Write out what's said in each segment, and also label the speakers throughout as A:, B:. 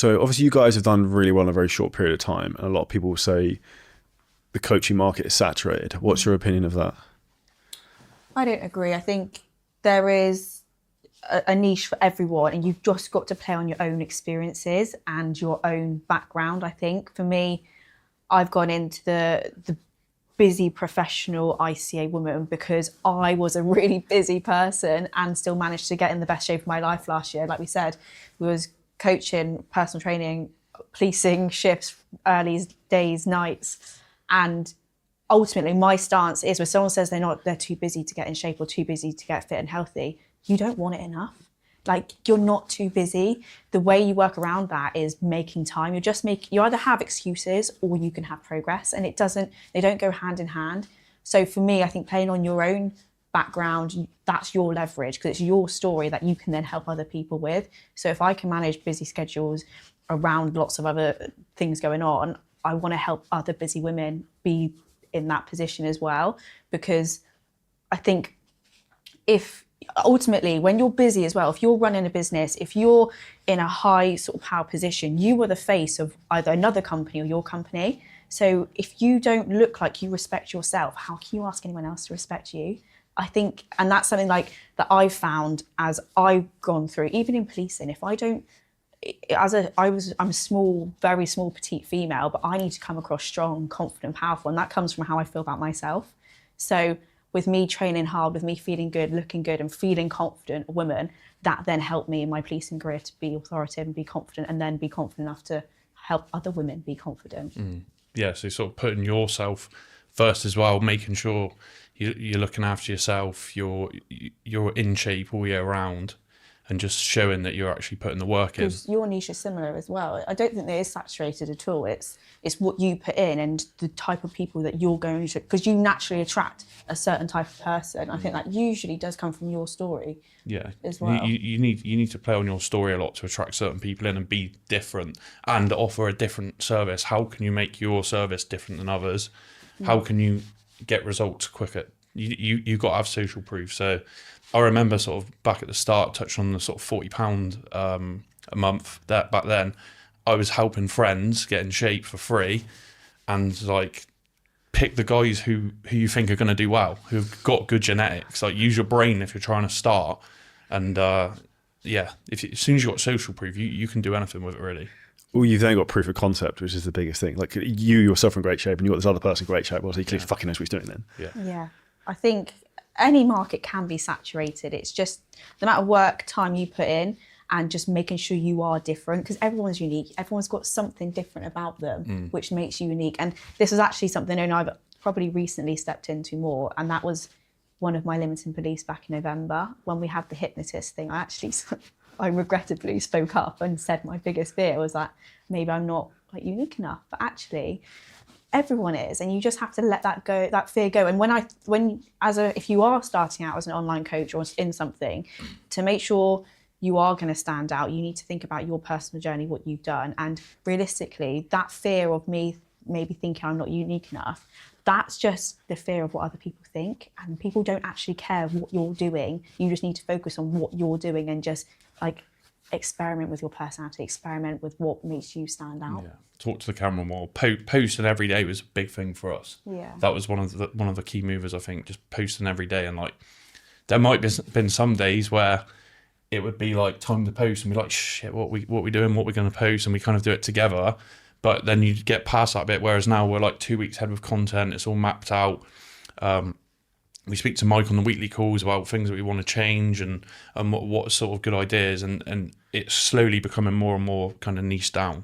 A: So obviously you guys have done really well in a very short period of time, and a lot of people will say the coaching market is saturated. What's your opinion of that?
B: I don't agree. I think there is a niche for everyone, and you've just got to play on your own experiences and your own background. I think for me, I've gone into the busy professional ICA woman because I was a really busy person and still managed to get in the best shape of my life last year. Like we said, we was coaching, personal training, policing shifts, early days, nights. And ultimately my stance is when someone says they're too busy to get in shape or too busy to get fit and healthy, you don't want it enough. Like, you're not too busy. The way you work around that is making time. You either have excuses or you can have progress, and they don't go hand in hand. So for me, I think playing on your own background, that's your leverage, because it's your story that you can then help other people with. So if I can manage busy schedules around lots of other things going on, I want to help other busy women be in that position as well, because I think ultimately, when you're busy as well, if you're running a business, if you're in a high sort of power position, you are the face of either another company or your company. So if you don't look like you respect yourself, how can you ask anyone else to respect you? I think, and that's something like that I've found as I've gone through, even in policing, if I don't, I'm a small, very small, petite female, but I need to come across strong, confident, powerful, and that comes from how I feel about myself. So with me training hard, with me feeling good, looking good, and feeling confident, a woman, that then helped me in my policing career to be authoritative and be confident, and then be confident enough to help other women be confident.
C: Yeah, so sort of putting yourself first as well, making sure you're looking after yourself, you're in shape all year round, and just showing that you're actually putting the work in.
B: Because your niche is similar as well. I don't think it is saturated at all. It's what you put in and the type of people that you're going to, because you naturally attract a certain type of person. I think that usually does come from your story.
C: Yeah,
B: as well.
C: You need to play on your story a lot to attract certain people in and be different and offer a different service. How can you make your service different than others? How can you get results quicker? You've got to have social proof. So I remember sort of back at the start, touching on the sort of £40 a month. That back then, I was helping friends get in shape for free, and like pick the guys who you think are going to do well, who've got good genetics. Like, use your brain if you're trying to start, and as soon as you've got social proof, you can do anything with it really.
A: Well, you've then got proof of concept, which is the biggest thing. Like, you yourself in great shape, and you've got this other person in great shape. Well, so he clearly fucking knows what he's doing then.
B: Yeah. I think any market can be saturated. It's just the amount of work, time you put in, and just making sure you are different, because everyone's unique. Everyone's got something different about them, which makes you unique. And this was actually something I've probably recently stepped into more, and that was one of my limiting beliefs back in November when we had the hypnotist thing. I regrettably spoke up and said my biggest fear was that maybe I'm not like unique enough, but actually everyone is, and you just have to let that go, that fear go. And if you are starting out as an online coach or in something, to make sure you are going to stand out, you need to think about your personal journey, what you've done, and realistically, that fear of me maybe thinking I'm not unique enough, that's just the fear of what other people think, and people don't actually care what you're doing. You just need to focus on what you're doing and just like experiment with your personality, experiment with what makes you stand out.
C: Yeah. Talk to the camera more. Posting every day was a big thing for us.
B: Yeah.
C: That was one of the key movers, I think, just posting every day. And like, there might have been some days where it would be like time to post and be like, shit, what we doing, what we're going to post, and we kind of do it together. But then you get past that bit, whereas now we're like 2 weeks ahead with content. It's all mapped out. We speak to Mike on the weekly calls about things that we want to change and what sort of good ideas, and it's slowly becoming more and more kind of niche down.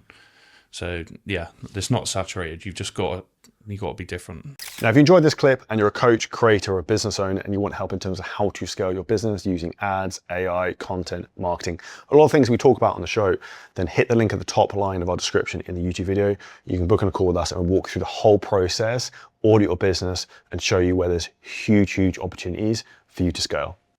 C: So yeah, it's not saturated. You've got to be different.
A: Now, if you enjoyed this clip and you're a coach, creator, or a business owner, and you want help in terms of how to scale your business using ads, AI, content, marketing, a lot of things we talk about on the show, then hit the link at the top line of our description in the YouTube video. You can book on a call with us and walk through the whole process, audit your business, and show you where there's huge opportunities for you to scale.